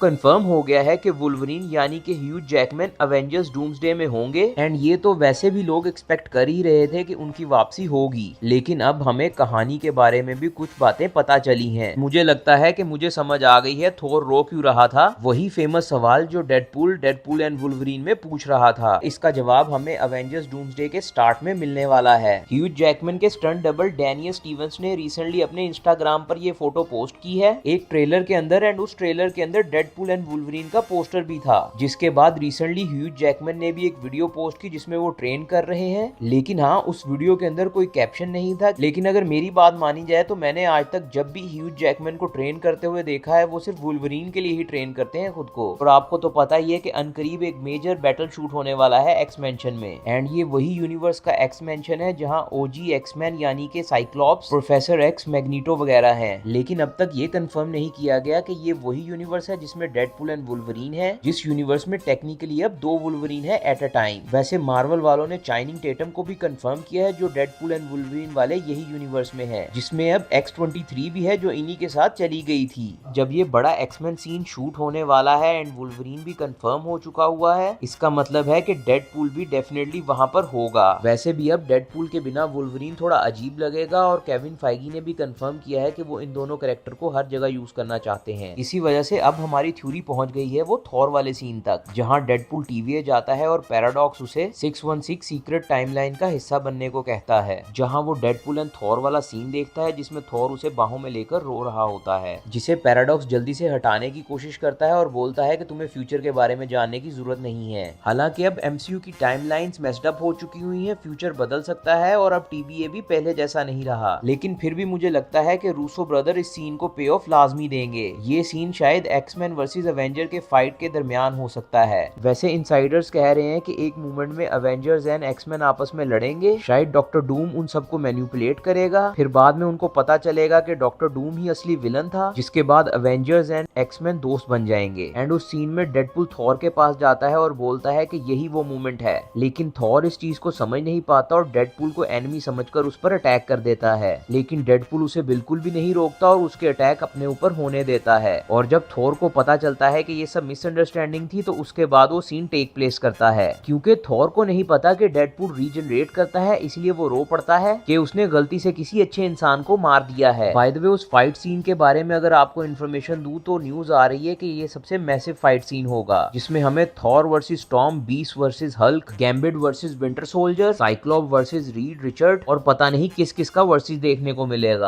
Confirm हो गया है कि वुल्वरीन यानी कि ह्यूज जैकमैन अवेंजर्स डूम्सडे में होंगे एंड ये तो वैसे भी लोग एक्सपेक्ट कर ही रहे थे कि उनकी वापसी होगी, लेकिन अब हमें कहानी के बारे में भी कुछ बातें पता चली हैं। मुझे लगता है कि मुझे समझ आ गई है थोर रो क्यों रहा था, वही फेमस सवाल जो डेडपूल एंड वुल्वरीन में पूछ रहा था। इसका जवाब हमें अवेंजर्स डूम्सडे के स्टार्ट में मिलने वाला है। ह्यूज जैकमैन के स्टंट डबल डैनियल स्टीवंस ने रिसेंटली अपने इंस्टाग्राम पर ये फोटो पोस्ट की है एक ट्रेलर के अंदर, एंड उस ट्रेलर के अंदर डेडपूल एंड वुल्वरीन का पोस्टर भी था। जिसके बाद रिसेंटली ह्यूज जैकमैन ने भी एक वीडियो पोस्ट की जिसमें वो ट्रेन कर रहे हैं, लेकिन हाँ उस वीडियो के अंदर कोई कैप्शन नहीं था। लेकिन अगर मेरी बात मानी जाए तो मैंने आज तक जब भी ह्यूज जैकमैन को ट्रेन करते हुए देखा है वो सिर्फ वुल्वरीन के लिए ही ट्रेन करते हैं खुद को। और आपको तो पता ही है कि अनकरीब एक मेजर बैटल शूट होने वाला है एक्स मेंशन में, एंड ये वही यूनिवर्स का एक्स मेंशन है जहाँ ओजी एक्समैन यानी कि साइक्लॉप्स, प्रोफेसर एक्स, मैग्नीटो वगैरह हैं। लेकिन अब तक ये कंफर्म नहीं किया गया कि ये वही यूनिवर्स है जिसमें डेडपूल एंड वुल्वरीन है, जिस यूनिवर्स में टेक्निकली अब 2 वुल्वरीन है एट अ टाइम। वैसे मार्वल वालों ने चाइनिंग टेटम को भी कंफर्म किया है जो डेडपूल एंड वुल्वरीन वाले यही यूनिवर्स में है, जिसमें अब X-23 भी है जो इन्हीं के साथ चली गई थी। जब ये बड़ा एक्समैन सीन शूट होने वाला है एंड वुल्वरीन भी कंफर्म हो चुका हुआ है, इसका मतलब है कि डेडपूल भी डेफिनेटली वहां पर होगा। वैसे भी अब डेडपूल के बिना वुल्वरीन थोड़ा अजीब लगेगा और केविन फाइगी ने भी कंफर्म किया है कि वो इन दोनों कैरेक्टर को हर जगह यूज करना चाहते हैं। इसी वजह से अब हमारी थ्योरी पहुंच गई है वो थॉर वाले सीन तक, जहां डेडपूल TVA जाता है और पैराडॉक्स उसे 616 सीक्रेट टाइमलाइन का हिस्सा बनने को कहता है, जहां वो डेडपूल एंड थॉर वाला सीन देखता है जिसमें थॉर उसे बाहों में लेकर रो रहा होता है, जिसे पैराडॉक्स जल्दी से हटाने की कोशिश करता है और बोलता है कि तुम्हें फ्यूचर के बारे में जानने की जरूरत नहीं है। हालांकि अब MCU की टाइमलाइंस मेस्ड अप हो चुकी हुई हैं, फ्यूचर बदल सकता है और अब TVA भी पहले जैसा नहीं रहा, लेकिन फिर भी मुझे लगता है कि रूसो ब्रदर इस सीन को पे ऑफ लाजमी देंगे। ये सीन शायद एक्समैन वर्सेस अवेंजर के फाइट के दरमियान हो सकता है। वैसे इनसाइडर्स कह रहे हैं कि एक मूवमेंट में अवेंजर्स एंड एक्समैन आपस में लड़ेंगे, शायद डॉक्टर डूम उन सबको मैनिपुलेट करेगा, फिर बाद में उनको पता चलेगा कि डॉक्टर डूम ही असली विलन था, जिसके बाद अवेंजर्स एंड एक्समैन दोस्त बन जाएंगे। एंड उस सीन में डेडपूल थॉर के पास जाता है और बोलता है कि यही वो मूवमेंट है, लेकिन थॉर इस चीज को समझ नहीं पाता और डेडपूल को एनिमी समझकर उस पर अटैक कर देता है, लेकिन डेडपूल उसे बिल्कुल भी नहीं रोकता और उसके अटैक अपने ऊपर होने देता है। और जब थॉर को पता चलता है कि ये सब मिसअंडरस्टैंडिंग थी तो उसके बाद वो सीन टेक प्लेस करता है, क्योंकि थॉर को नहीं पता कि डेडपूल रीजनरेट करता है, इसलिए वो रो पड़ता है कि उसने गलती से किसी अच्छे इंसान को मार दिया है। बाय द वे उस फाइट सीन के बारे में अगर आपको इन्फॉर्मेशन दूं तो न्यूज आ रही है कि ये सबसे मैसिव फाइट सीन होगा, जिसमें हमें Thor versus Storm, Beast versus Hulk, Gambit versus Winter Soldier, Cyclops versus Reed Richard और पता नहीं किस किस का वर्सेस देखने को मिलेगा।